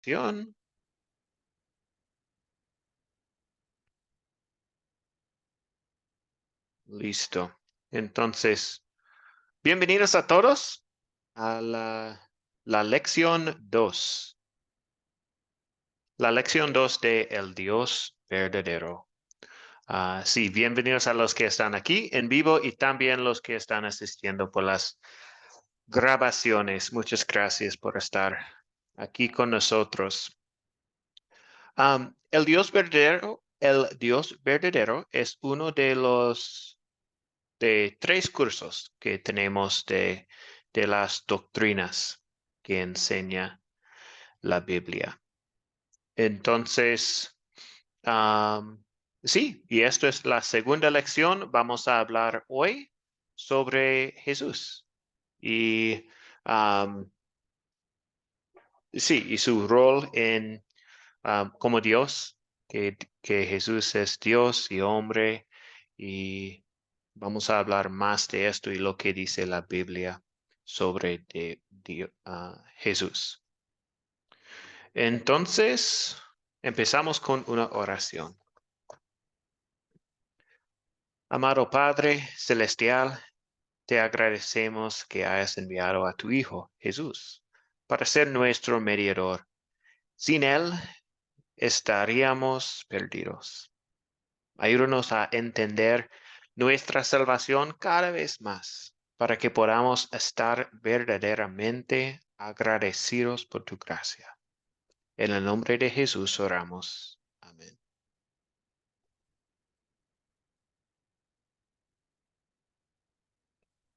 grabación. Listo. Entonces, bienvenidos a todos a la lección 2. La lección 2 de El Dios verdadero. Sí, bienvenidos a los que están aquí en vivo y también los que están asistiendo por las grabaciones. Muchas gracias por estar aquí con nosotros. El Dios verdadero es uno de 3 cursos que tenemos de las doctrinas que enseña la Biblia. Entonces, sí, y esto es la segunda lección. Vamos a hablar hoy sobre Jesús y sí, y su rol como Dios, que Jesús es Dios y hombre, y vamos a hablar más de esto y lo que dice la Biblia sobre Jesús. Entonces, empezamos con una oración. Amado Padre Celestial, te agradecemos que hayas enviado a tu Hijo, Jesús, para ser nuestro mediador. Sin Él, estaríamos perdidos. Ayúdanos a entender nuestra salvación cada vez más, para que podamos estar verdaderamente agradecidos por tu gracia. En el nombre de Jesús oramos. Amén.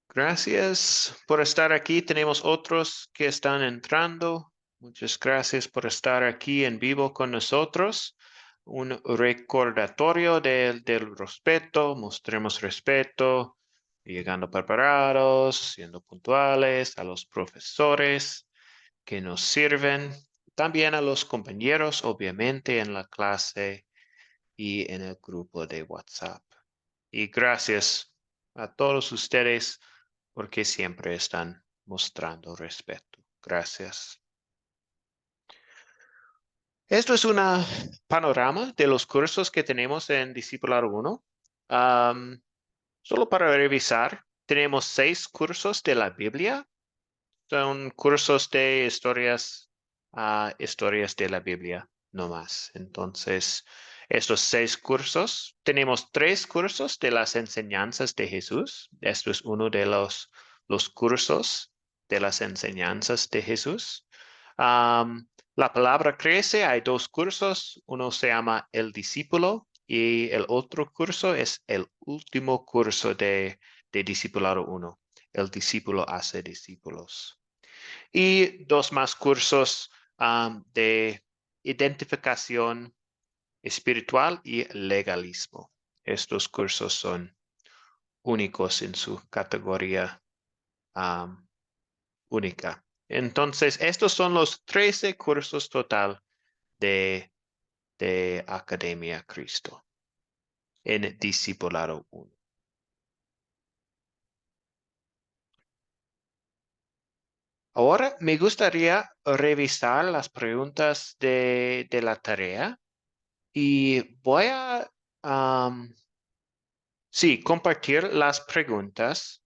Gracias por estar aquí. Tenemos otros que están entrando. Muchas gracias por estar aquí en vivo con nosotros. Un recordatorio del respeto. Mostremos respeto, llegando preparados, siendo puntuales, a los profesores que nos sirven, también a los compañeros, obviamente, en la clase y en el grupo de WhatsApp. Y gracias a todos ustedes porque siempre están mostrando respeto. Gracias. Esto es una panorama de los cursos que tenemos en Discipulado 1. Solo para revisar, tenemos 6 cursos de la Biblia. Son cursos de historias de la Biblia, no más. Entonces, estos 6 cursos, tenemos 3 cursos de las enseñanzas de Jesús. Esto es uno de los cursos de las enseñanzas de Jesús. La palabra crece, hay 2 cursos. Uno se llama El Discípulo y el otro curso es el último curso de Discipulado 1. El discípulo hace discípulos. Y 2 más cursos de identificación espiritual y legalismo. Estos cursos son únicos en su categoría única. Entonces, estos son los 13 cursos total de Academia Cristo en Discipulado 1. Ahora me gustaría revisar las preguntas de la tarea y voy a, sí, compartir las preguntas,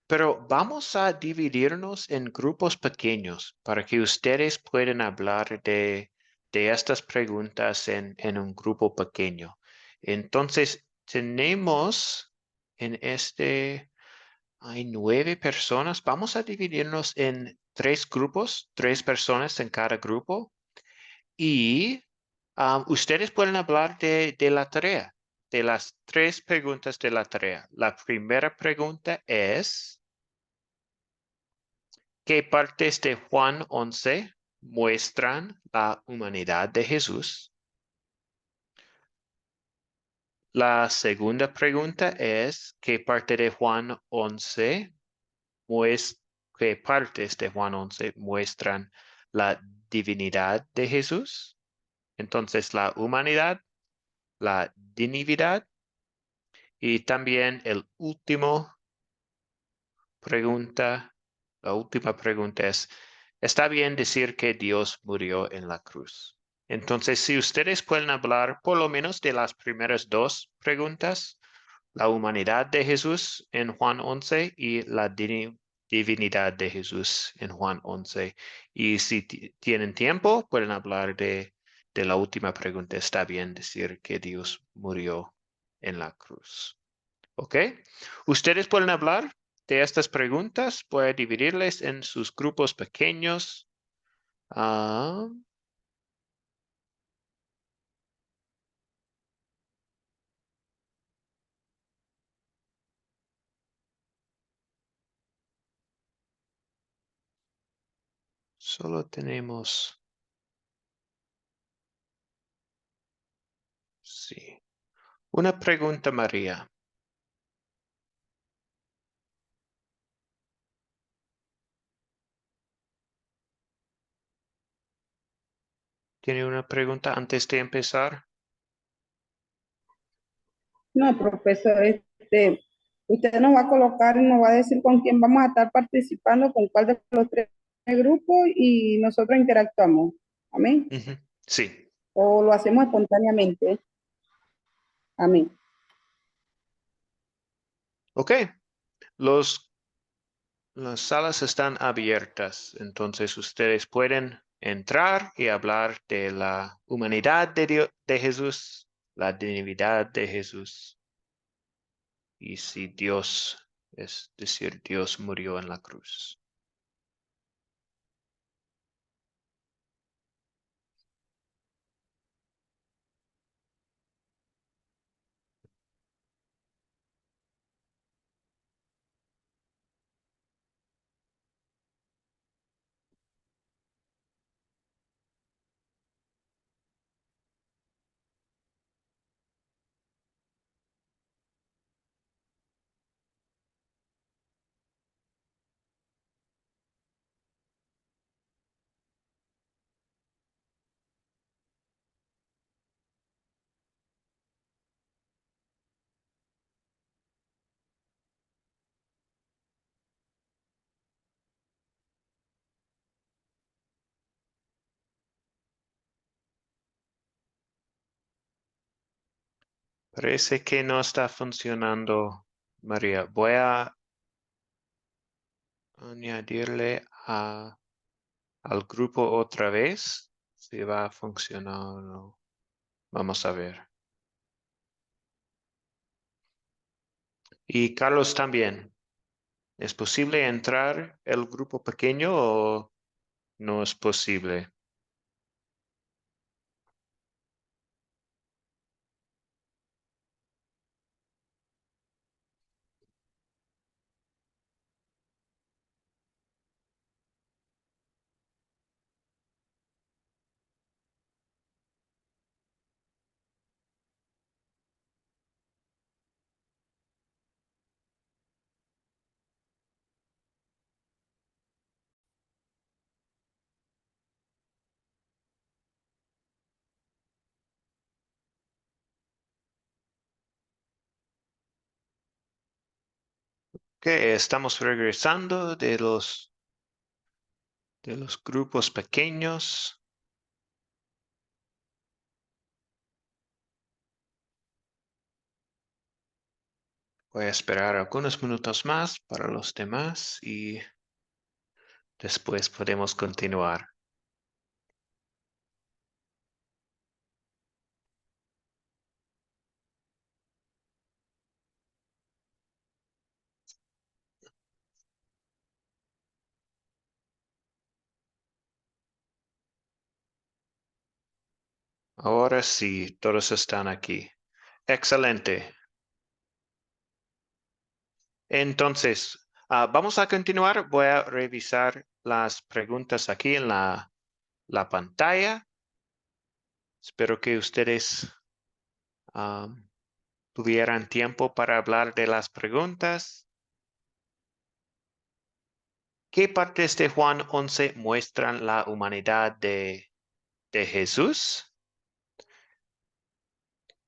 pero vamos a dividirnos en grupos pequeños para que ustedes puedan hablar de estas preguntas en un grupo pequeño. Entonces, tenemos en hay 9 personas. Vamos a dividirnos en 3 grupos, 3 personas en cada grupo. Y ustedes pueden hablar de la tarea, de las 3 preguntas de la tarea. La primera pregunta es, ¿qué partes de Juan 11 muestran la humanidad de Jesús? La segunda pregunta es, ¿qué partes de Juan 11 muestran la divinidad de Jesús? Entonces, la humanidad, la divinidad y también la última pregunta es, está bien decir que Dios murió en la cruz. Entonces, si ustedes pueden hablar por lo menos de las primeras dos preguntas, la humanidad de Jesús en Juan 11 y la divinidad de Jesús en Juan 11. Y si tienen tiempo, pueden hablar de la última pregunta. Está bien decir que Dios murió en la cruz. ¿Ok? Ustedes pueden hablar de estas preguntas. Voy a dividirles en sus grupos pequeños. Ah, solo tenemos, sí. Una pregunta, María. ¿Tiene una pregunta antes de empezar? No, profesor, usted nos va a colocar y nos va a decir con quién vamos a estar participando, con cuál de los tres grupos y nosotros interactuamos. Amén. Ujú, sí. O lo hacemos espontáneamente. Amén. Ok. Los, las salas están abiertas, entonces ustedes pueden entrar y hablar de la humanidad de Jesús, la divinidad de Jesús. Y si Dios, es decir, Dios murió en la cruz. Parece que no está funcionando, María. Voy a añadirle al grupo otra vez. Si va a funcionar o no. Vamos a ver. Y Carlos también. ¿Es posible entrar el grupo pequeño o no es posible? Que estamos regresando de los grupos pequeños. Voy a esperar algunos minutos más para los demás y después podemos continuar. Ahora sí, todos están aquí. Excelente. Entonces, vamos a continuar. Voy a revisar las preguntas aquí en la pantalla. Espero que ustedes tuvieran tiempo para hablar de las preguntas. ¿Qué partes de Juan 11 muestran la humanidad de Jesús?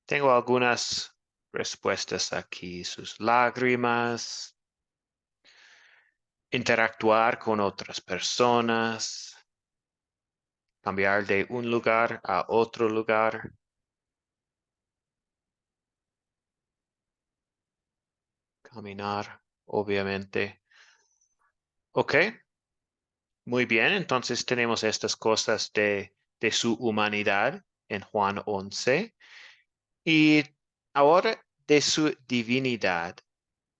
Tengo algunas respuestas aquí. Sus lágrimas, interactuar con otras personas, cambiar de un lugar a otro lugar. Caminar, obviamente. Ok, muy bien. Entonces tenemos estas cosas de su humanidad en Juan 11. Y ahora de su divinidad,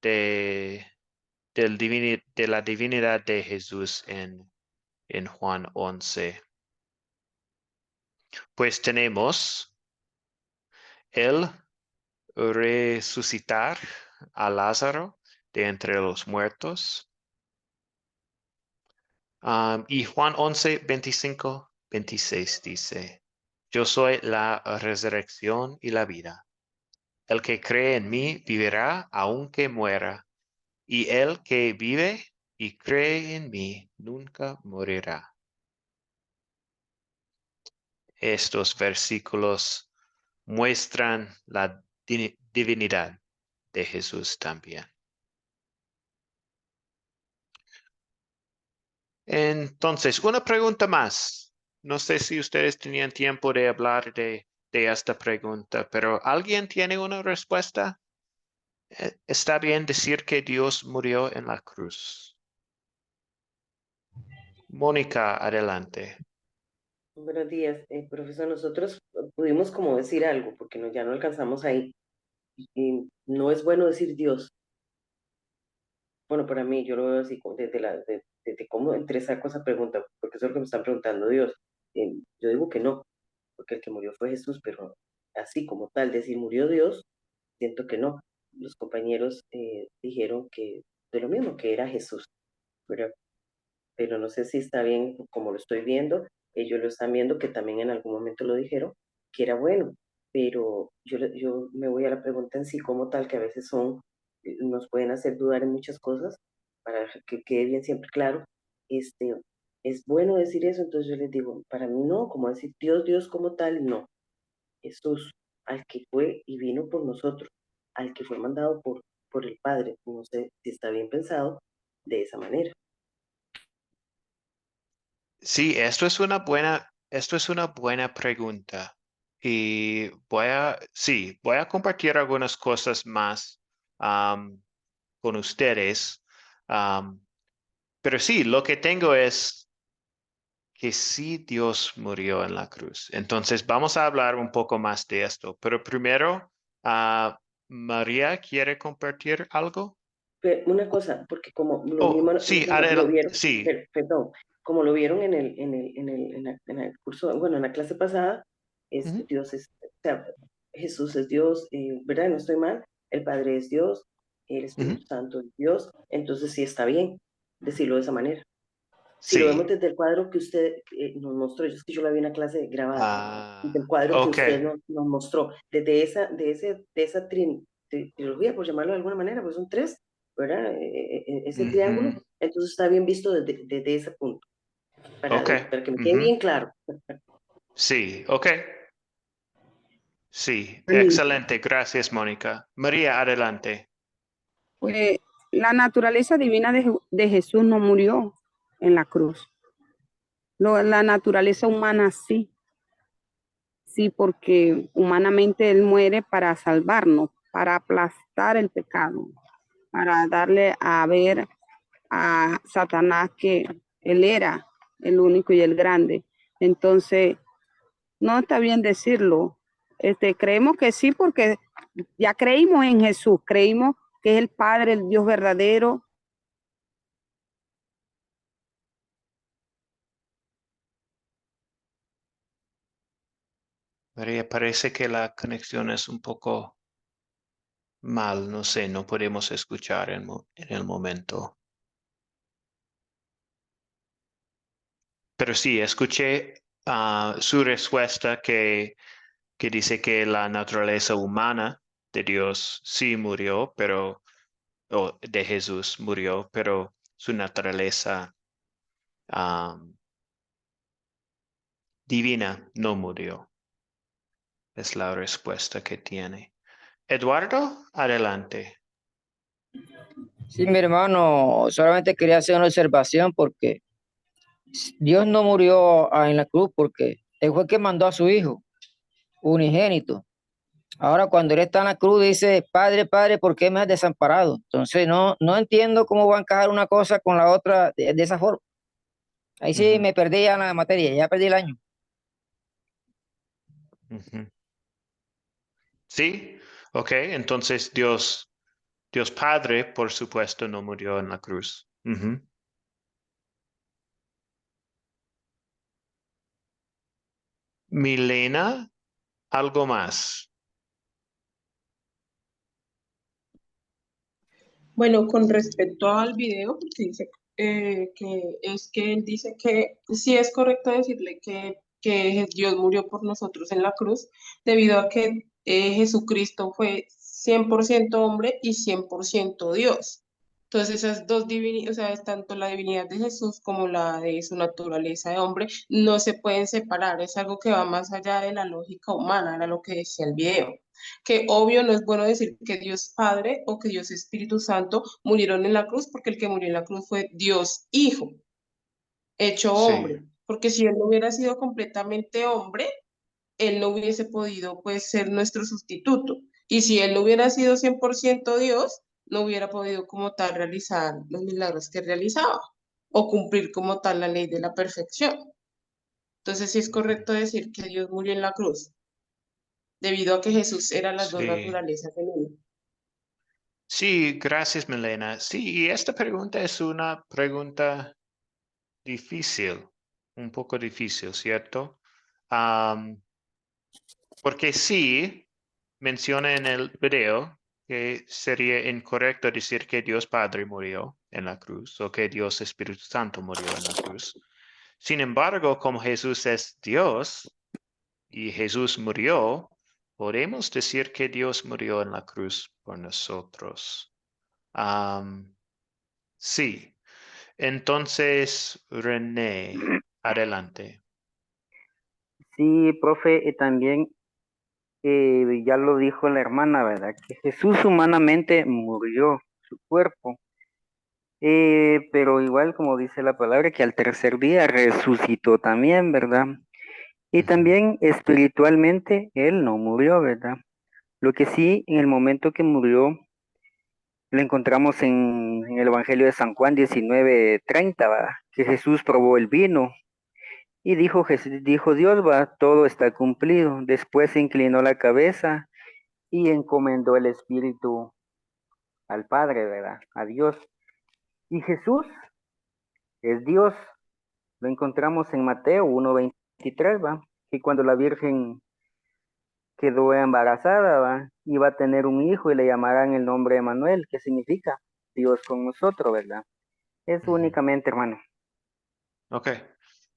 de, de la divinidad de Jesús en Juan 11. Pues tenemos el resucitar a Lázaro de entre los muertos. Y Juan 11, 25, 26 dice, Yo soy la resurrección y la vida. El que cree en mí vivirá aunque muera, y el que vive y cree en mí nunca morirá. Estos versículos muestran la divinidad de Jesús también. Entonces, una pregunta más. No sé si ustedes tenían tiempo de hablar de esta pregunta, pero ¿alguien tiene una respuesta? ¿Está bien decir que Dios murió en la cruz? Mónica, adelante. Buenos días, profesor. Nosotros pudimos como decir algo, porque ya no alcanzamos ahí. Y no es bueno decir Dios. Bueno, para mí, yo lo veo así, como desde cómo entré saco esa pregunta, porque eso es lo que me están preguntando Dios. Yo digo que no, porque el que murió fue Jesús, pero así como tal, decir murió Dios, siento que no. Los compañeros dijeron que de lo mismo, que era Jesús, ¿verdad? Pero no sé si está bien como lo estoy viendo. Ellos lo están viendo, que también en algún momento lo dijeron, que era bueno, pero yo me voy a la pregunta en sí como tal, que a veces nos pueden hacer dudar en muchas cosas, para que quede bien siempre claro. Este, es bueno decir eso, entonces yo les digo, para mí no, como decir Dios, Dios como tal, no. Jesús, al que fue y vino por nosotros, al que fue mandado por el Padre, no sé si está bien pensado de esa manera. Sí, esto es una buena pregunta. Y voy a compartir algunas cosas más con ustedes. Am, pero sí, lo que tengo es que sí Dios murió en la cruz. Entonces vamos a hablar un poco más de esto. Pero primero, María, ¿quiere compartir algo? Pero una cosa, porque como lo Oh, mismo sí, lo vieron, sí. perdón, como lo vieron en el curso, bueno, en la clase pasada, Ujú, Dios es, o sea, Jesús es Dios, ¿verdad? No estoy mal, el Padre es Dios, el ujú. Espíritu Santo es Dios, entonces sí está bien decirlo de esa manera. Si lo vemos Sí. desde el cuadro que usted nos mostró, es que yo la vi en una clase grabada, desde el cuadro que Ok. usted nos mostró, desde esa trilogía, por llamarlo de alguna manera, pues son tres, ¿verdad? Ese triángulo, Ujú. entonces está bien visto desde ese punto, Ok. para que me quede Ujú. bien claro. Sí, ok. Sí, Anita. excelente. Gracias, Mónica. María, adelante. Pues la naturaleza divina de Jesús no murió en la cruz. La naturaleza humana sí, sí, porque humanamente Él muere para salvarnos, para aplastar el pecado, para darle a ver a Satanás que Él era el único y el grande. Entonces, no está bien decirlo. Creemos que sí, porque ya creímos en Jesús, creímos que es el Padre, el Dios verdadero. María, parece que la conexión es un poco mal. No sé, no podemos escuchar en el momento. Pero sí, escuché su respuesta que dice que la naturaleza humana de Dios sí murió, o de Jesús murió, pero su naturaleza um, divina no murió. Es la respuesta que tiene. Eduardo, adelante. Sí, mi hermano, solamente quería hacer una observación porque Dios no murió en la cruz porque Él fue el que mandó a su Hijo unigénito. Ahora cuando Él está en la cruz dice, Padre, Padre, ¿por qué me has desamparado? Entonces no entiendo cómo va a encajar una cosa con la otra de esa forma. Ahí sí Ujú, me perdí ya en la materia, ya perdí el año. ujú. Sí, ok, entonces Dios Padre, por supuesto, no murió en la cruz. Ujú. Milena, algo más. Bueno, con respecto al video, porque dice que él dice que sí es correcto decirle que Dios murió por nosotros en la cruz, debido a que Jesucristo fue 100% hombre y 100% Dios. Entonces esas dos divinidades, o sea, es tanto la divinidad de Jesús como la de su naturaleza de hombre, no se pueden separar, es algo que va más allá de la lógica humana, era lo que decía el video, que obvio no es bueno decir que Dios Padre o que Dios Espíritu Santo murieron en la cruz, porque el que murió en la cruz fue Dios Hijo, hecho Sí, hombre, porque si él no hubiera sido completamente hombre, él no hubiese podido pues ser nuestro sustituto. Y si él no hubiera sido 100% Dios, no hubiera podido como tal realizar los milagros que realizaba o cumplir como tal la ley de la perfección. Entonces sí es correcto decir que Dios murió en la cruz, debido a que Jesús era las dos sí. naturalezas en uno. Sí, gracias, Milena. Sí, y esta pregunta es una pregunta difícil, un poco difícil, ¿cierto? Am, porque sí, menciona en el video que sería incorrecto decir que Dios Padre murió en la cruz o que Dios Espíritu Santo murió en la cruz. Sin embargo, como Jesús es Dios y Jesús murió, podemos decir que Dios murió en la cruz por nosotros. Am, sí. Entonces, René, adelante. Sí, profe, también ya lo dijo la hermana, ¿verdad? Que Jesús humanamente murió, su cuerpo, pero igual como dice la palabra, que al tercer día resucitó también, ¿verdad? Y Ujú, también espiritualmente él no murió, ¿verdad? Lo que sí, en el momento que murió, lo encontramos en el Evangelio de San Juan 19:30, ¿verdad? Que Jesús probó el vino y dijo, dijo Dios, va, todo está cumplido. Después se inclinó la cabeza y encomendó el espíritu al Padre, ¿verdad? A Dios. Y Jesús es Dios. Lo encontramos en Mateo 1:23, ¿va? Que cuando la Virgen quedó embarazada, ¿va? Iba a tener un hijo y le llamarán el nombre de Manuel, que significa Dios con nosotros, ¿verdad? Eso ujú. únicamente, hermano. Ok.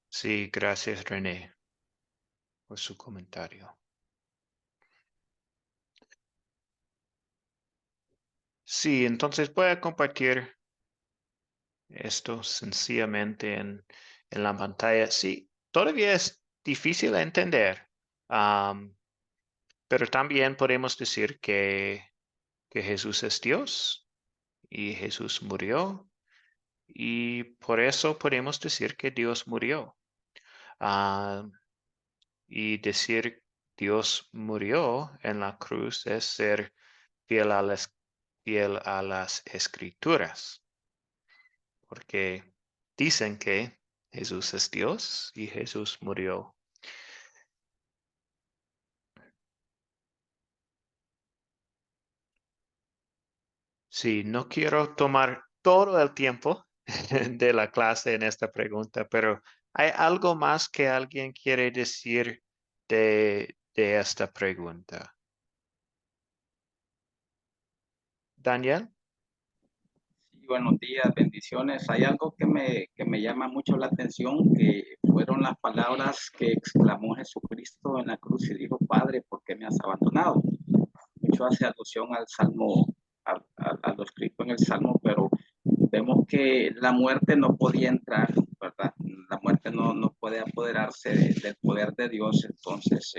Sí, gracias, René, por su comentario. Sí, entonces voy a compartir esto sencillamente en la pantalla. Sí, todavía es difícil de entender, am, pero también podemos decir que Jesús es Dios y Jesús murió y por eso podemos decir que Dios murió. Ah, y decir Dios murió en la cruz es ser fiel fiel a las escrituras, porque dicen que Jesús es Dios y Jesús murió. Sí, no quiero tomar todo el tiempo de la clase en esta pregunta, pero ¿hay algo más que alguien quiere decir de esta pregunta? Daniel. Sí, buenos días, bendiciones. Hay algo que me llama mucho la atención, que fueron las palabras que exclamó Jesucristo en la cruz y dijo, Padre, ¿por qué me has abandonado? Mucho hace alusión al Salmo, a lo escrito en el Salmo, pero vemos que la muerte no podía entrar, ¿verdad? La muerte no puede apoderarse del poder de Dios, entonces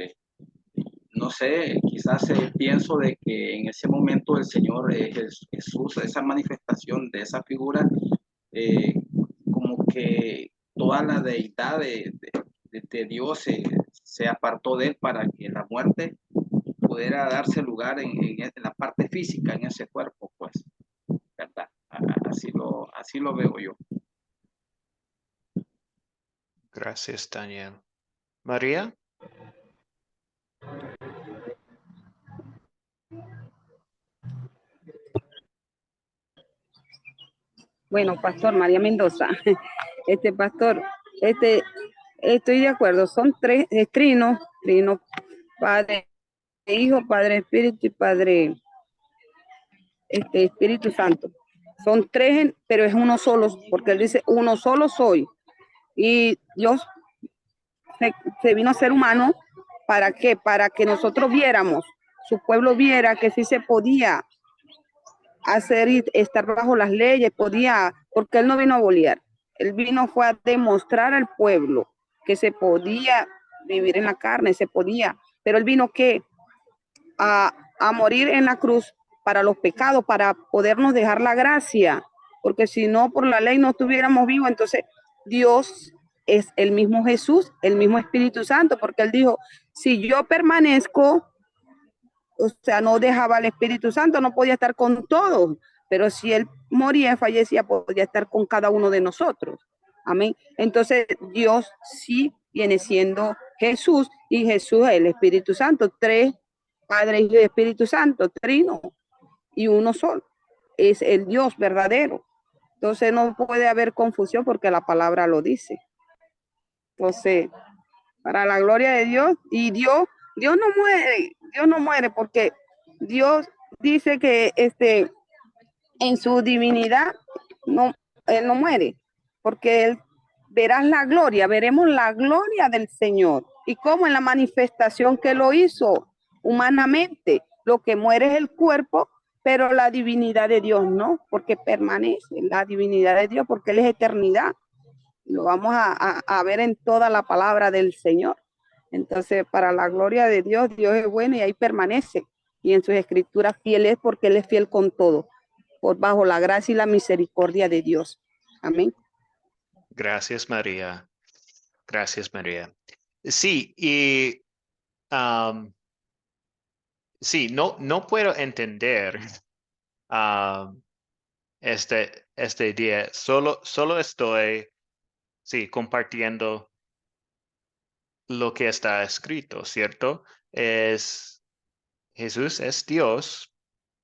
no sé, quizás pienso de que en ese momento el Señor Jesús, esa manifestación de esa figura, eh, como que toda la deidad de Dios se apartó de él para que la muerte pudiera darse lugar en la parte física, en ese cuerpo, pues, ¿verdad? Así lo veo yo. Gracias, Daniel. María. Bueno, Pastor María Mendoza, pastor, estoy de acuerdo, son tres, trino, Padre, Hijo, Padre Espíritu y Padre, Espíritu Santo. Son tres, pero es uno solo, porque él dice, uno solo soy. Y Dios se vino a ser humano, ¿para qué? Para que nosotros viéramos, su pueblo viera que sí se podía hacer y estar bajo las leyes, podía, porque él no vino a bolear, él vino fue a demostrar al pueblo que se podía vivir en la carne, se podía, pero él vino que a morir en la cruz para los pecados, para podernos dejar la gracia, porque si no por la ley no estuviéramos vivos. Entonces Dios es el mismo Jesús, el mismo Espíritu Santo, porque él dijo, si yo permanezco, o sea, no dejaba al Espíritu Santo, no podía estar con todos, pero si él moría y fallecía, podía estar con cada uno de nosotros. Amén. Entonces, Dios sí viene siendo Jesús, y Jesús es el Espíritu Santo, tres, Padre, Hijo y Espíritu Santo, trino, y uno solo. Es el Dios verdadero. Entonces, no puede haber confusión porque la palabra lo dice. Entonces, para la gloria de Dios, y Dios no muere porque Dios dice que en su divinidad no, él no muere, porque él veremos la gloria del Señor, y como en la manifestación que lo hizo humanamente, lo que muere es el cuerpo, pero la divinidad de Dios no, porque permanece la divinidad de Dios, porque él es eternidad. Lo vamos a ver en toda la palabra del Señor. Entonces, para la gloria de Dios, Dios es bueno y ahí permanece. Y en sus escrituras fiel es, porque él es fiel con todo, por bajo la gracia y la misericordia de Dios. Amén. Gracias, María. Gracias, María. Sí, y sí, no puedo entender este día. Solo estoy, sí, compartiendo lo que está escrito, ¿cierto? Jesús es Dios.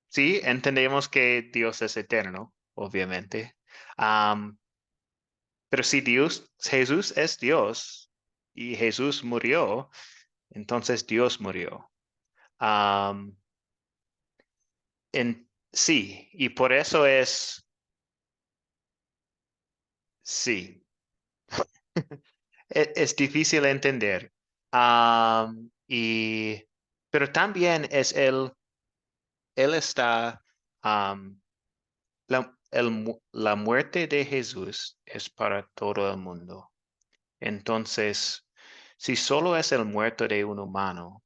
Sí, entendemos que Dios es eterno, obviamente. Pero si Jesús es Dios y Jesús murió, entonces Dios murió. Sí, y por eso sí, es difícil entender. Pero también él está, la muerte de Jesús es para todo el mundo. Entonces, si solo es el muerto de un humano,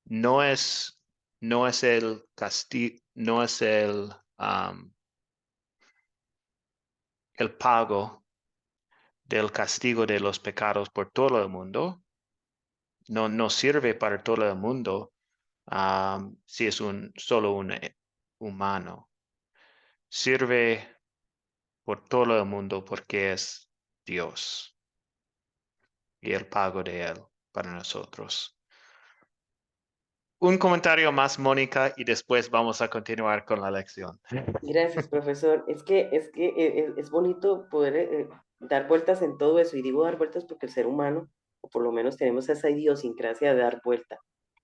no es el castigo, no es el pago del castigo de los pecados por todo el mundo. No sirve para todo el mundo si es solo un humano. Sirve por todo el mundo porque es Dios y el pago de él para nosotros. Un comentario más, Mónica, y después vamos a continuar con la lección. Gracias, profesor. Es bonito poder dar vueltas en todo eso, y digo dar vueltas porque el ser humano, o por lo menos tenemos esa idiosincrasia de dar vuelta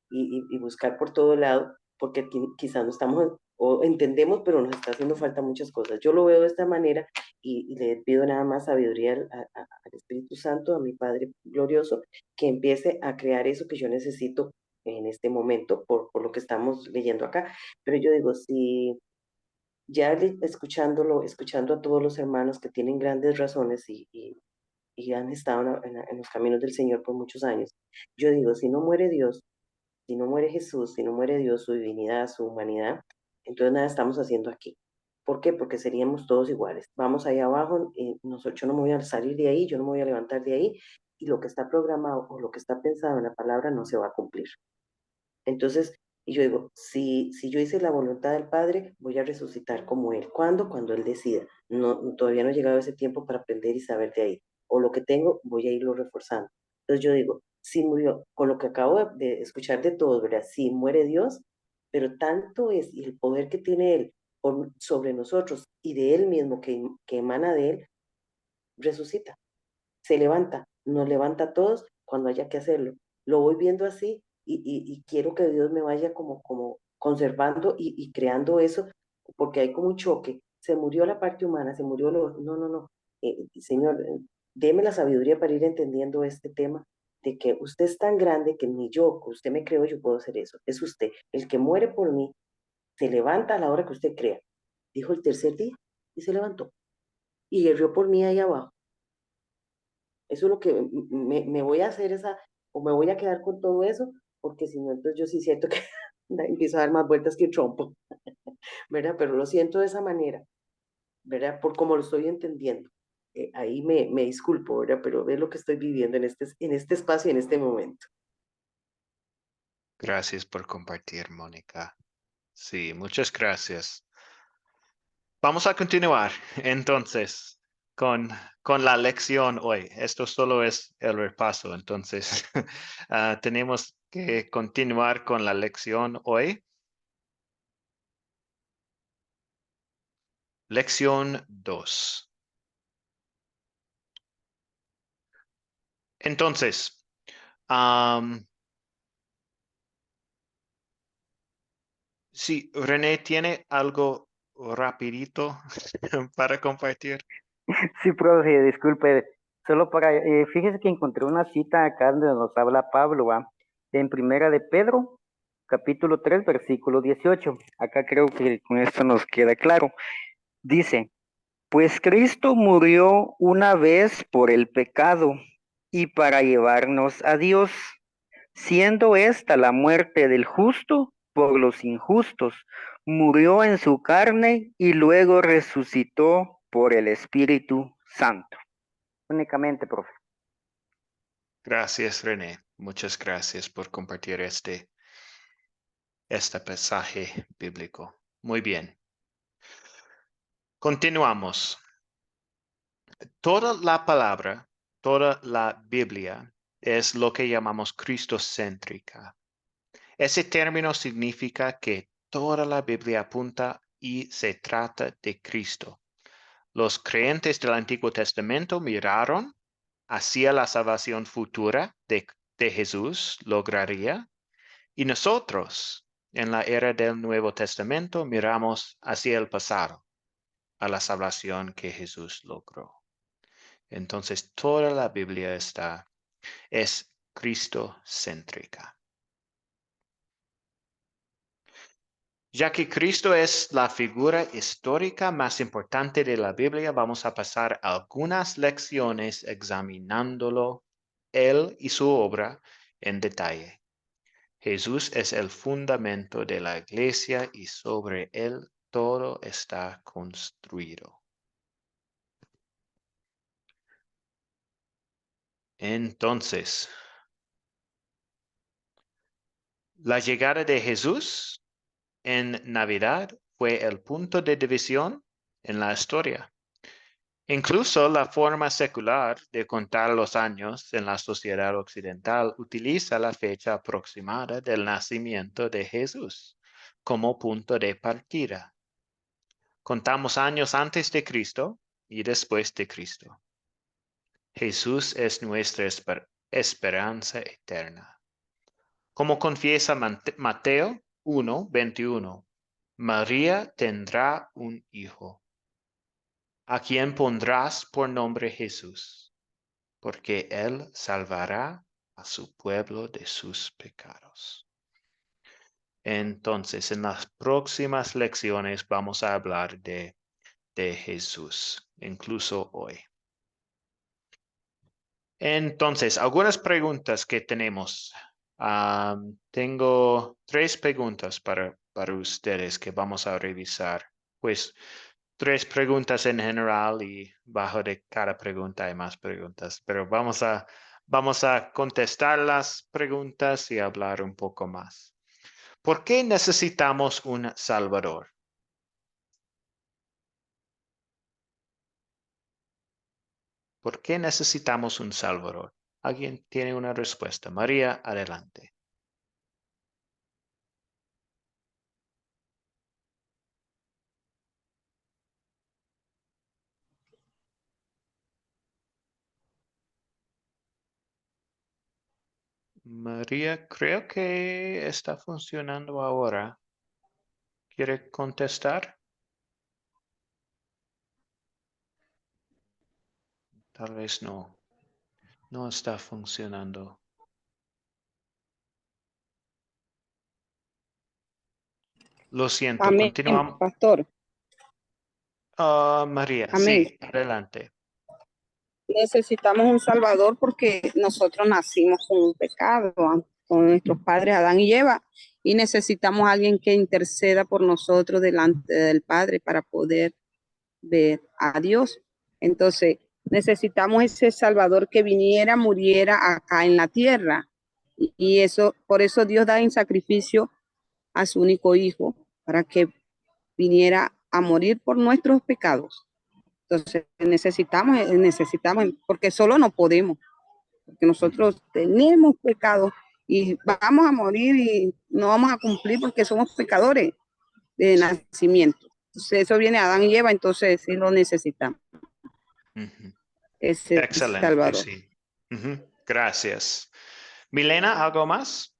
y buscar por todo lado, porque quizás no estamos o entendemos, pero nos está haciendo falta muchas cosas. Yo lo veo de esta manera, y le pido nada más sabiduría al Espíritu Santo, a mi Padre glorioso, que empiece a crear eso que yo necesito en este momento por lo que estamos leyendo acá. Pero yo digo, si ya escuchando a todos los hermanos que tienen grandes razones y han estado en los caminos del Señor por muchos años, yo digo, si no muere Dios, Si no muere Jesús, si no muere Dios, su divinidad, su humanidad, entonces nada estamos haciendo aquí. ¿Por qué? Porque seríamos todos iguales. Vamos ahí abajo, yo no me voy a salir de ahí, yo no me voy a levantar de ahí, y lo que está programado o lo que está pensado en la palabra no se va a cumplir. Entonces, y yo digo, si yo hice la voluntad del Padre, voy a resucitar como Él. ¿Cuándo? Cuando Él decida. No, todavía no ha llegado ese tiempo para aprender y saber de ahí. O lo que tengo, voy a irlo reforzando. Entonces yo digo, si murió, con lo que acabo de escuchar de todos, ¿verdad? Sí, muere Dios, pero tanto es y el poder que tiene Él sobre nosotros y de Él mismo que emana de Él, resucita, se levanta, nos levanta a todos cuando haya que hacerlo. Lo voy viendo así y quiero que Dios me vaya como conservando y creando eso, porque hay como un choque. Se murió la parte humana, se murió lo... No, no, no. Señor, deme la sabiduría para ir entendiendo este tema de que usted es tan grande que ni yo, que usted me creó, yo puedo hacer eso. Es usted, el que muere por mí, se levanta a la hora que usted crea. Dijo el tercer día y se levantó. Y guerrió por mí ahí abajo. Eso es lo que me voy a hacer o me voy a quedar con todo eso, porque si no, entonces yo sí siento que empiezo a dar más vueltas que trompo, ¿verdad? Pero lo siento de esa manera, ¿verdad? Por como lo estoy entendiendo. Ahí me disculpo, ¿verdad? Pero ve lo que estoy viviendo en este espacio, en este momento. Gracias por compartir, Mónica. Sí, muchas gracias. Vamos a continuar entonces con la lección hoy. Esto solo es el repaso, entonces tenemos que continuar con la lección hoy. Lección 2. Entonces, sí, René tiene algo rapidito para compartir. Sí, profe, disculpe, solo para, fíjese que encontré una cita acá donde nos habla Pablo, ¿va? En Primera de Pedro, capítulo 3, versículo 18. Acá creo que con esto nos queda claro. Dice, pues Cristo murió una vez por el pecado y para llevarnos a Dios, siendo esta la muerte del justo por los injustos, murió en su carne y luego resucitó por el Espíritu Santo. Únicamente, profe. Gracias, René. Muchas gracias por compartir este pasaje bíblico. Muy bien. Continuamos. Toda la palabra, toda la Biblia es lo que llamamos cristocéntrica. Ese término significa que toda la Biblia apunta y se trata de Cristo. Los creyentes del Antiguo Testamento miraron hacia la salvación futura de Jesús lograría, y nosotros en la era del Nuevo Testamento miramos hacia el pasado, a la salvación que Jesús logró. Entonces toda la Biblia es cristocéntrica. Ya que Cristo es la figura histórica más importante de la Biblia, vamos a pasar algunas lecciones examinándolo, él y su obra en detalle. Jesús es el fundamento de la iglesia y sobre él todo está construido. Entonces, la llegada de Jesús en Navidad fue el punto de división en la historia. Incluso la forma secular de contar los años en la sociedad occidental utiliza la fecha aproximada del nacimiento de Jesús como punto de partida. Contamos años antes de Cristo y después de Cristo. Jesús es nuestra esperanza eterna. Como confiesa Mateo 1:21, María tendrá un hijo, a quien pondrás por nombre Jesús, porque él salvará a su pueblo de sus pecados. Entonces, en las próximas lecciones vamos a hablar de Jesús, incluso hoy. Entonces, algunas preguntas que tenemos Tengo 3 preguntas para ustedes que vamos a revisar. Pues 3 preguntas en general y bajo de cada pregunta hay más preguntas, pero vamos a contestar las preguntas y hablar un poco más. ¿Por qué necesitamos un Salvador? ¿Por qué necesitamos un Salvador? ¿Alguien tiene una respuesta? María, adelante. María, creo que está funcionando ahora. ¿Quiere contestar? Tal vez no. No está funcionando. Lo siento, Amén, continuamos. pastor. María, Amén. sí, adelante. Necesitamos un Salvador porque nosotros nacimos con un pecado, con nuestros padres Adán y Eva, y necesitamos a alguien que interceda por nosotros delante del Padre para poder ver a Dios. Entonces, necesitamos ese Salvador que viniera, muriera acá en la tierra. Y eso, por eso Dios da en sacrificio a su único hijo, para que viniera a morir por nuestros pecados. Entonces necesitamos, porque solo no podemos, porque nosotros tenemos pecados y vamos a morir y no vamos a cumplir porque somos pecadores de nacimiento. Entonces eso viene a Adán y Eva, entonces sí lo necesitamos, ese Excelente, Salvador. sí. Gracias. Milena, ¿algo más?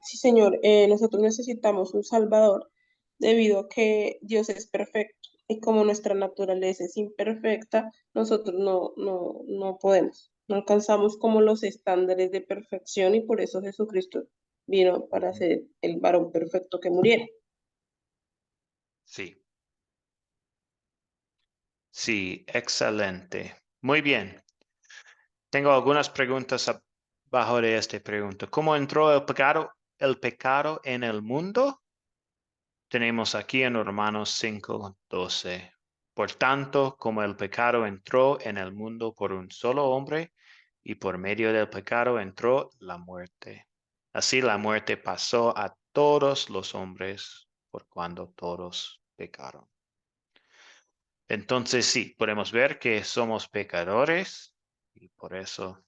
Sí, Señor, nosotros necesitamos un Salvador debido a que Dios es perfecto y como nuestra naturaleza es imperfecta, nosotros no podemos, no alcanzamos como los estándares de perfección y por eso Jesucristo vino para ser el varón perfecto que muriera. Sí. Sí, excelente. Muy bien. Tengo algunas preguntas abajo de esta pregunta. ¿Cómo entró el pecado en el mundo? Tenemos aquí en Romanos 5:12. Por tanto, como el pecado entró en el mundo por un solo hombre, y por medio del pecado entró la muerte. Así la muerte pasó a todos los hombres por cuando todos pecaron. Entonces sí, podemos ver que somos pecadores y por eso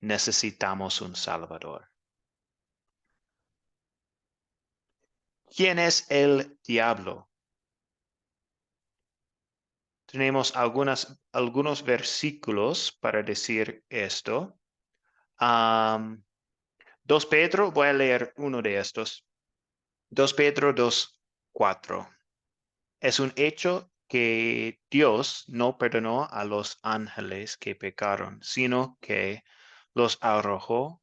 necesitamos un Salvador. ¿Quién es el diablo? Tenemos algunos versículos para decir esto. 2 Pedro, voy a leer uno de estos. 2 Pedro 2:4. Es un hecho que Dios no perdonó a los ángeles que pecaron, sino que los arrojó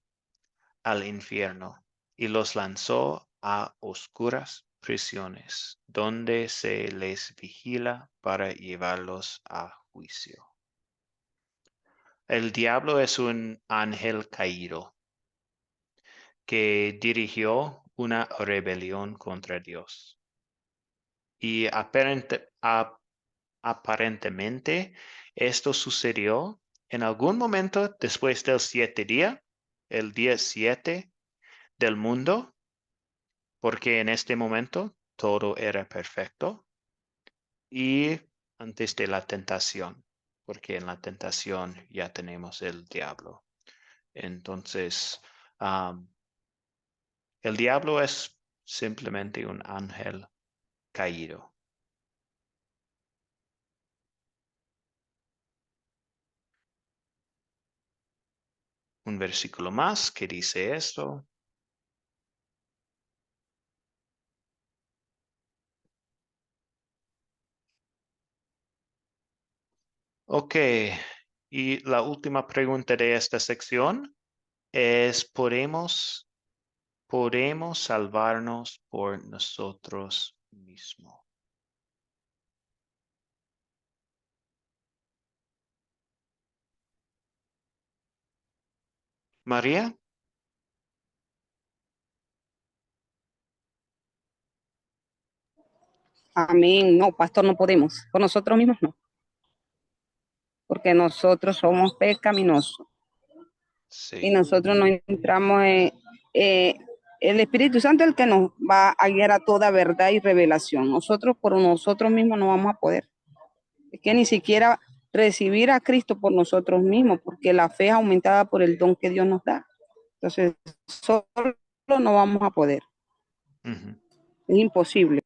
al infierno y los lanzó a oscuras prisiones, donde se les vigila para llevarlos a juicio. El diablo es un ángel caído que dirigió una rebelión contra Dios. Y aparentemente esto sucedió en algún momento después del 7 día, el día 7 del mundo, porque en este momento todo era perfecto y antes de la tentación, porque en la tentación ya tenemos el diablo. Entonces, el diablo es simplemente un ángel caído. Un versículo más que dice esto. Ok, y la última pregunta de esta sección es, ¿podemos salvarnos por nosotros mismos? María. Amén. No, pastor, no podemos. Por nosotros mismos no. Porque nosotros somos pecaminosos. Y Sí. nosotros no entramos en... el Espíritu Santo es el que nos va a guiar a toda verdad y revelación. Nosotros por nosotros mismos no vamos a poder. Es que ni siquiera recibir a Cristo por nosotros mismos, porque la fe es aumentada por el don que Dios nos da. Entonces, solo no vamos a poder. Ujú. Es imposible.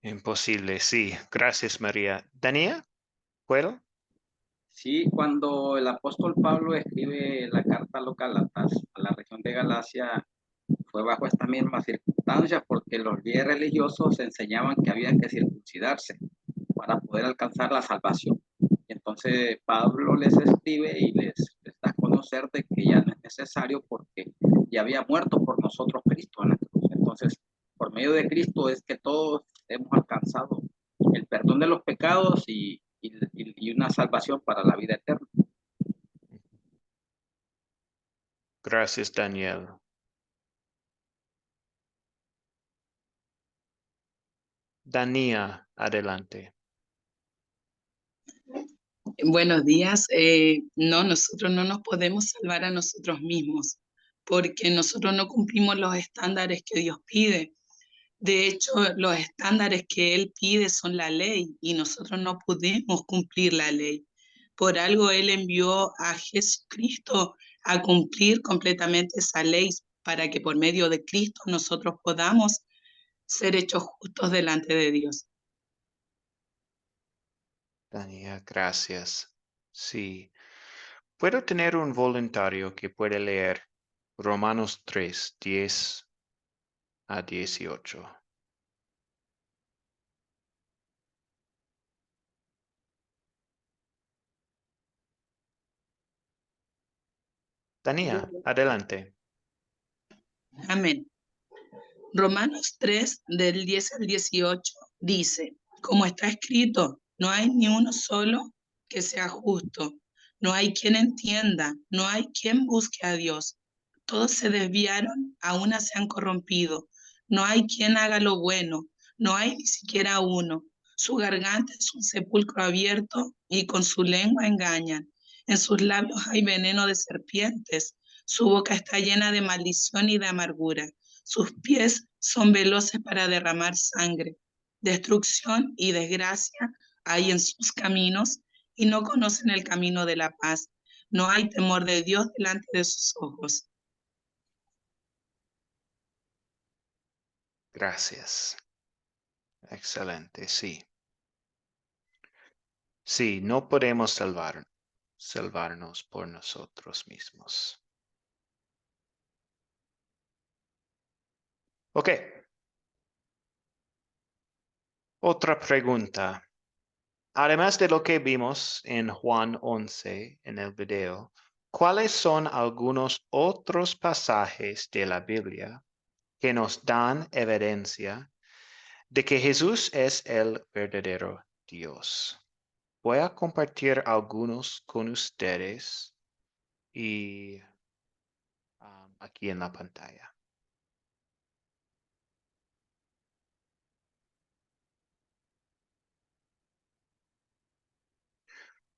Imposible, sí. Gracias, María. Daniel, ¿puedo? Sí, cuando el apóstol Pablo escribe la carta a los Gálatas, a la región de Galacia, fue bajo estas mismas circunstancias porque los líderes religiosos enseñaban que había que circuncidarse para poder alcanzar la salvación. Y entonces Pablo les escribe y les da a conocer de que ya no es necesario porque ya había muerto por nosotros Cristo en la cruz. Entonces, por medio de Cristo es que todos hemos alcanzado el perdón de los pecados y una salvación para la vida eterna. Gracias, Daniel. Dania, adelante. Buenos días. No, nosotros no nos podemos salvar a nosotros mismos porque nosotros no cumplimos los estándares que Dios pide. De hecho, los estándares que Él pide son la ley y nosotros no podemos cumplir la ley. Por algo Él envió a Jesucristo a cumplir completamente esa ley para que por medio de Cristo nosotros podamos ser hechos justos delante de Dios. Dania, gracias. Sí. ¿Puedo tener un voluntario que puede leer Romanos 3, 10 a 18? Dania, adelante. Amén. Romanos 3, del 10 al 18, dice, como está escrito, no hay ni uno solo que sea justo, no hay quien entienda, no hay quien busque a Dios. Todos se desviaron, a una se han corrompido, no hay quien haga lo bueno, no hay ni siquiera uno. Su garganta es un sepulcro abierto y con su lengua engañan. En sus labios hay veneno de serpientes, su boca está llena de maldición y de amargura. Sus pies son veloces para derramar sangre. Destrucción y desgracia hay en sus caminos y no conocen el camino de la paz. No hay temor de Dios delante de sus ojos. Gracias. Excelente, sí. Sí, no podemos salvarnos por nosotros mismos. Ok. Otra pregunta. Además de lo que vimos en Juan 11 en el video, ¿cuáles son algunos otros pasajes de la Biblia que nos dan evidencia de que Jesús es el verdadero Dios? Voy a compartir algunos con ustedes y aquí en la pantalla.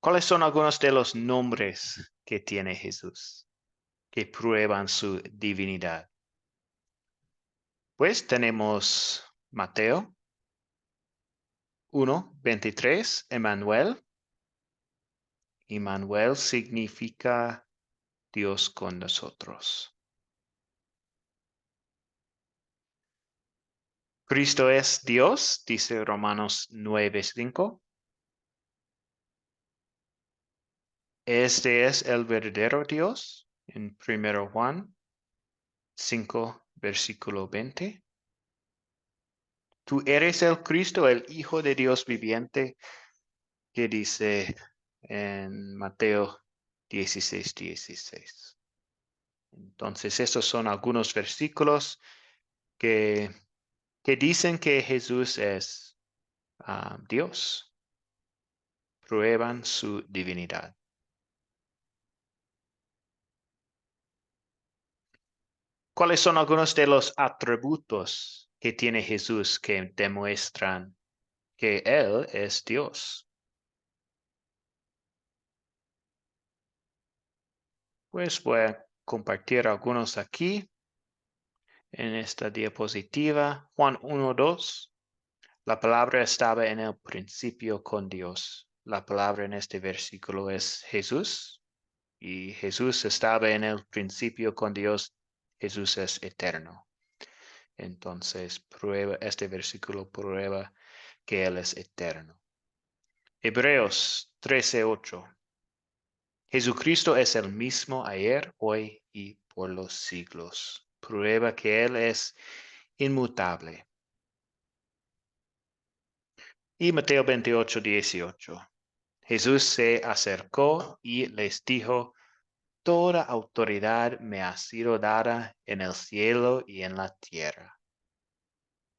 ¿Cuáles son algunos de los nombres que tiene Jesús que prueban su divinidad? Pues tenemos Mateo 1:23, Emmanuel. Emmanuel significa Dios con nosotros. Cristo es Dios, dice Romanos 9:5. Este es el verdadero Dios, en 1 Juan 5, versículo 20. Tú eres el Cristo, el Hijo de Dios viviente, que dice en Mateo 16:16. Entonces, estos son algunos versículos que dicen que Jesús es Dios. Prueban su divinidad. ¿Cuáles son algunos de los atributos que tiene Jesús que demuestran que Él es Dios? Pues voy a compartir algunos aquí en esta diapositiva. Juan 1:2. La palabra estaba en el principio con Dios. La palabra en este versículo es Jesús. Y Jesús estaba en el principio con Dios. Jesús es eterno. Entonces, este versículo prueba que Él es eterno. Hebreos 13:8. Jesucristo es el mismo ayer, hoy y por los siglos. Prueba que Él es inmutable. Y Mateo 28:18. Jesús se acercó y les dijo, toda autoridad me ha sido dada en el cielo y en la tierra.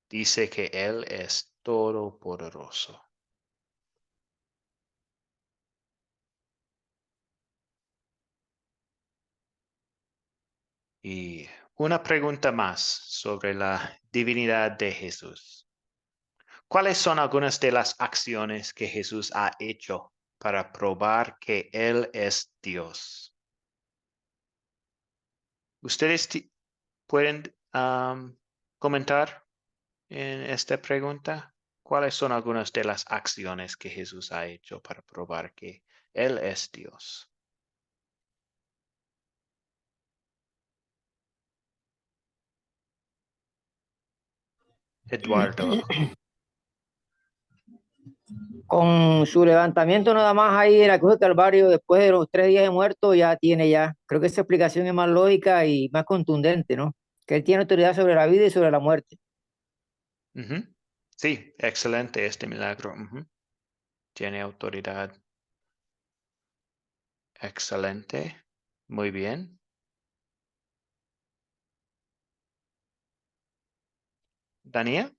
Dice que Él es todopoderoso. Y una pregunta más sobre la divinidad de Jesús. ¿Cuáles son algunas de las acciones que Jesús ha hecho para probar que Él es Dios? ¿Ustedes pueden comentar en esta pregunta? ¿Cuáles son algunas de las acciones que Jesús ha hecho para probar que Él es Dios? Eduardo. Con su levantamiento nada más ahí en la cruz del Calvario, después de los 3 días de muerto, ya tiene ya. Creo que esa explicación es más lógica y más contundente, ¿no? Que él tiene autoridad sobre la vida y sobre la muerte. Ujú. Sí, excelente este milagro. Ujú. Tiene autoridad. Excelente. Muy bien. Daniel.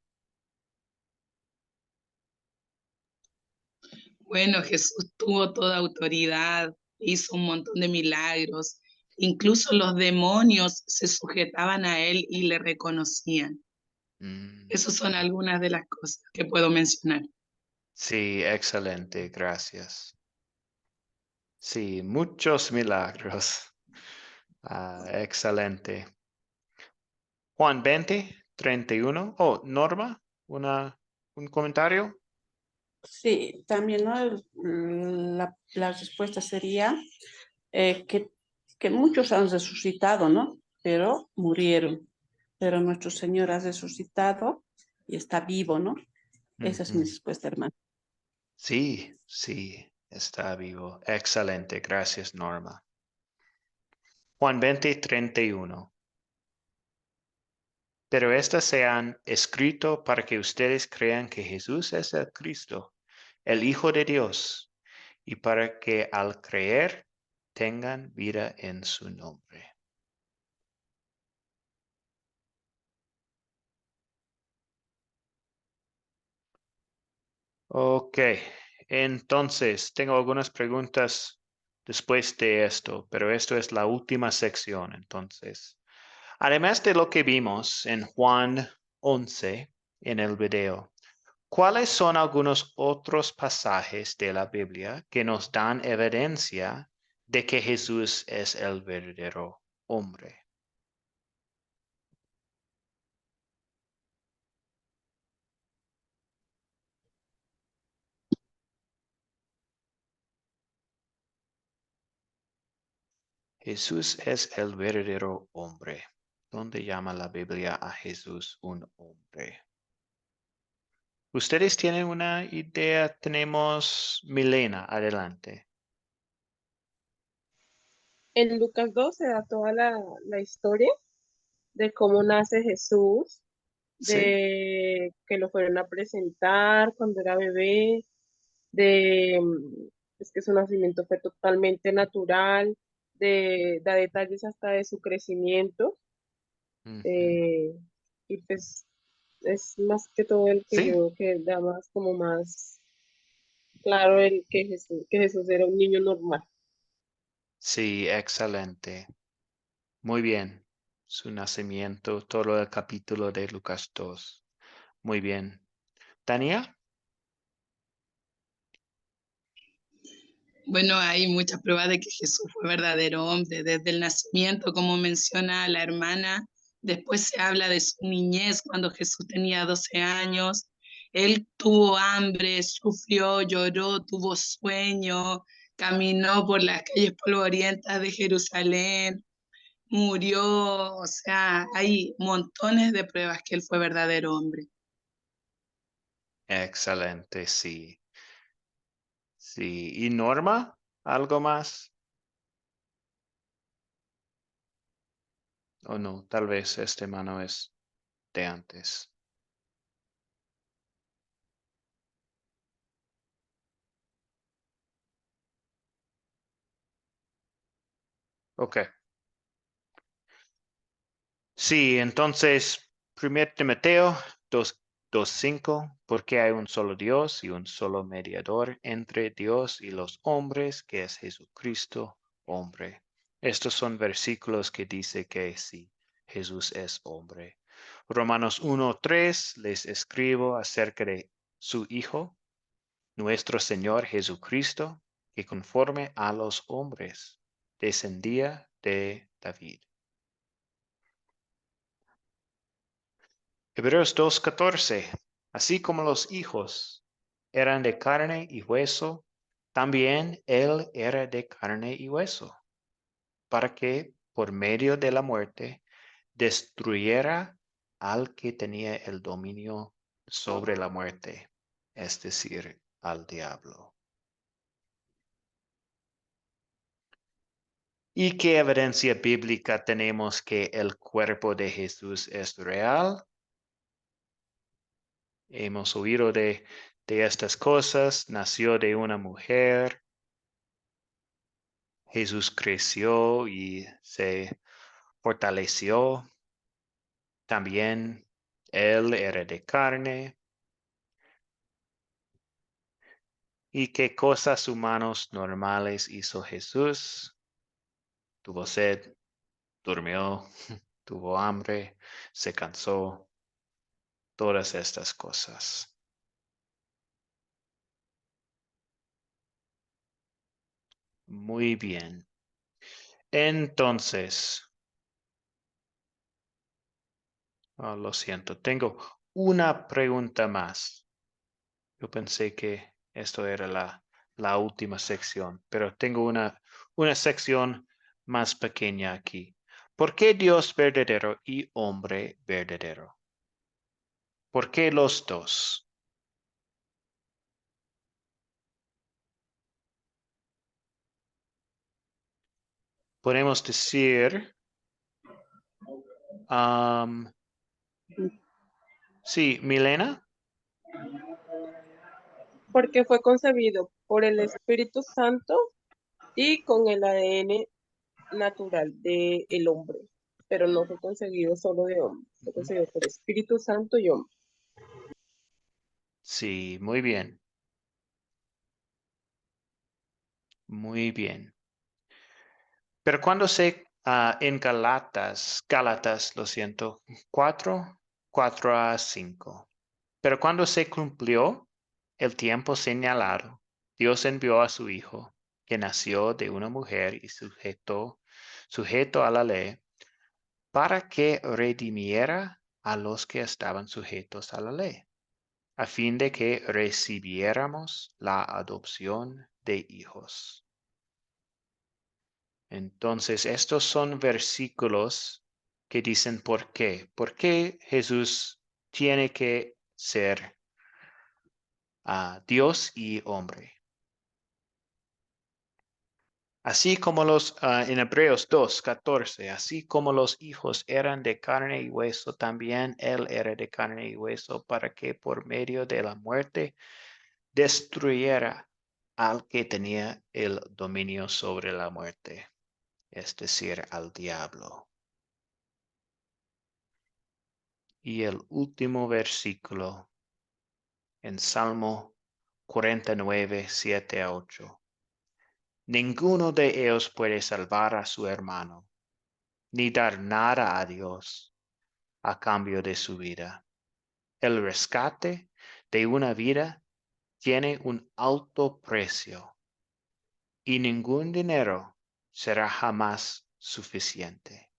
Bueno, Jesús tuvo toda autoridad, hizo un montón de milagros, incluso los demonios se sujetaban a él y le reconocían. Mm, Esas son algunas de las cosas que puedo mencionar. sí, excelente. Gracias. Sí, muchos milagros. Excelente. Juan 20:31. Oh, Norma, un comentario. Sí, también, ¿no? La respuesta sería que muchos han resucitado, ¿no? Pero murieron. Pero nuestro Señor ha resucitado y está vivo, ¿no? Esa es mi Ujú. respuesta, hermano. Sí, sí, está vivo. Excelente. Gracias, Norma. Juan 20:31. Pero estas se han escrito para que ustedes crean que Jesús es el Cristo, el Hijo de Dios, y para que al creer tengan vida en su nombre. Ok, entonces tengo algunas preguntas después de esto, pero esto es la última sección. Entonces, además de lo que vimos en Juan 11 en el video, ¿cuáles son algunos otros pasajes de la Biblia que nos dan evidencia de que Jesús es el verdadero hombre? Jesús es el verdadero hombre. ¿Dónde llama la Biblia a Jesús un hombre? ¿Ustedes tienen una idea? Tenemos Milena, adelante. En Lucas 2 se da toda la historia de cómo nace Jesús, ¿Sí? de que lo fueron a presentar cuando era bebé, de es que su nacimiento fue totalmente natural, da detalles hasta de su crecimiento, Ujú. eh, y pues es más que todo el que yo Sí, veo que da más como más claro el que Jesús era un niño normal. sí, excelente. Muy bien. su nacimiento, todo el capítulo de Lucas 2. Muy bien. Tania. Bueno, hay muchas pruebas de que Jesús fue verdadero hombre desde el nacimiento, como menciona la hermana. Después se habla de su niñez cuando Jesús tenía 12 años. Él tuvo hambre, sufrió, lloró, tuvo sueño, caminó por las calles polvorientas de Jerusalén, murió. O sea, hay montones de pruebas que él fue verdadero hombre. Excelente, sí. Sí. ¿Y Norma? ¿Algo más? O no, tal vez este mano es de antes. Ok. Sí, entonces, 1 Timoteo 2:5, porque hay un solo Dios y un solo mediador entre Dios y los hombres, que es Jesucristo, hombre. Estos son versículos que dice que sí, Jesús es hombre. Romanos 1:3 les escribo acerca de su Hijo, nuestro Señor Jesucristo, que conforme a los hombres descendía de David. Hebreos 2:14, así como los hijos eran de carne y hueso, también él era de carne y hueso, para que por medio de la muerte destruyera al que tenía el dominio sobre la muerte, es decir, al diablo. ¿Y qué evidencia bíblica tenemos que el cuerpo de Jesús es real? Hemos oído de estas cosas. Nació de una mujer. Jesús creció y se fortaleció. También él era de carne. ¿Y qué cosas humanos normales hizo Jesús? Tuvo sed, durmió, tuvo hambre, se cansó. Todas estas cosas. Muy bien. Entonces, lo siento, tengo una pregunta más. Yo pensé que esto era la última sección, pero tengo una sección más pequeña aquí. ¿Por qué Dios verdadero y hombre verdadero? ¿Por qué los dos? Podemos decir, sí, Milena. Porque fue concebido por el Espíritu Santo y con el ADN natural del hombre, pero no fue concebido solo de hombre, fue concebido por Espíritu Santo y hombre. Sí, muy bien. Muy bien. Pero cuando en Gálatas, lo siento, 4:5. Pero cuando se cumplió el tiempo señalado, Dios envió a su Hijo, que nació de una mujer y sujeto a la ley, para que redimiera a los que estaban sujetos a la ley, a fin de que recibiéramos la adopción de hijos. Entonces, estos son versículos que dicen por qué. ¿Por qué Jesús tiene que ser Dios y hombre? Así como en Hebreos 2:14, así como los hijos eran de carne y hueso, también él era de carne y hueso, para que por medio de la muerte destruyera al que tenía el dominio sobre la muerte, es decir, al diablo. Y el último versículo en Salmo 49, 7-8. Ninguno de ellos puede salvar a su hermano. ni dar nada a Dios a cambio de su vida. El rescate de una vida tiene un alto precio y ningún dinero será jamás suficiente.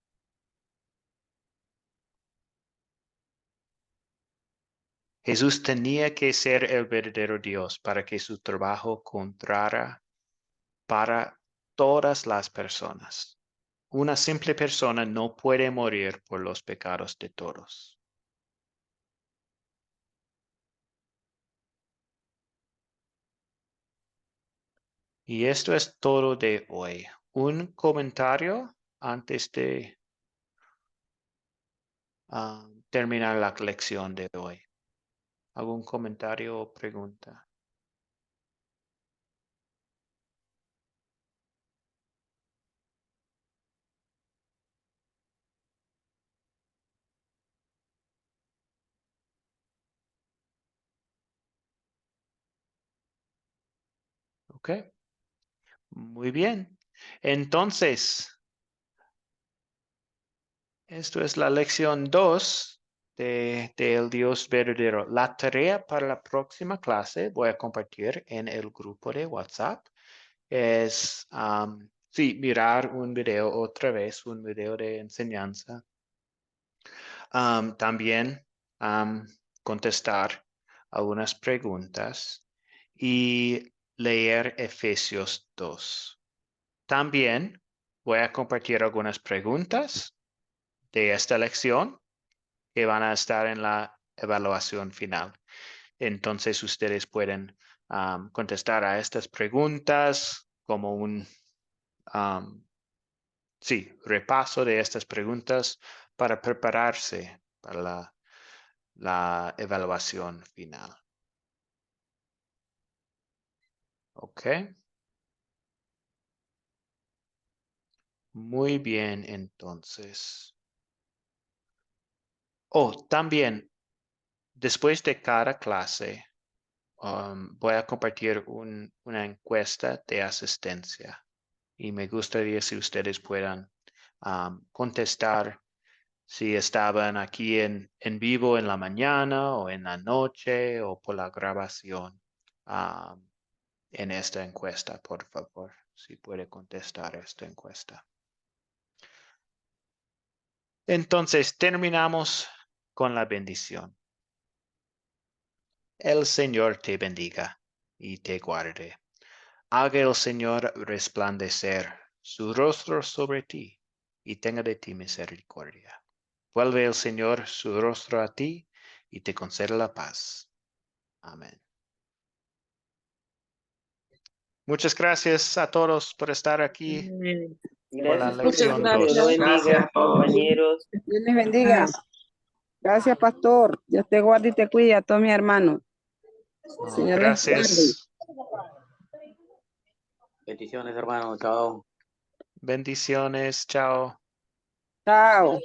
Jesús tenía que ser el verdadero Dios para que su trabajo contara para todas las personas. Una simple persona no puede morir por los pecados de todos. Y esto es todo de hoy. Un comentario antes de terminar la lección de hoy. ¿Algún comentario o pregunta? Ok. Muy bien. Entonces, esto es la lección 2 del Dios verdadero. La tarea para la próxima clase voy a compartir en el grupo de WhatsApp. Es, sí, mirar un video otra vez, un video de enseñanza. También contestar algunas preguntas y leer Efesios 2. También voy a compartir algunas preguntas de esta lección que van a estar en la evaluación final. Entonces ustedes pueden contestar a estas preguntas como un repaso de estas preguntas para prepararse para la evaluación final. Ok. Muy bien, entonces. También, después de cada clase, voy a compartir una encuesta de asistencia. Y me gustaría si ustedes puedan contestar si estaban aquí en vivo en la mañana o en la noche o por la grabación en esta encuesta, por favor. Si puede contestar esta encuesta. Entonces, terminamos con la bendición. El Señor te bendiga y te guarde. Haga el Señor resplandecer su rostro sobre ti y tenga de ti misericordia. Vuelve el Señor su rostro a ti y te conceda la paz. Amén. Muchas gracias a todos por estar aquí por la Gracias, Muchas lección profesor. Dios lo 2. gracias. bendiga, Gracias a todos. compañeros. Dios les bendiga. Gracias, pastor. Dios te guarde y te cuide a todos mis hermanos. Señor les guarde. Gracias. Bendiciones, hermano. Chao. Bendiciones. Chao. Chao.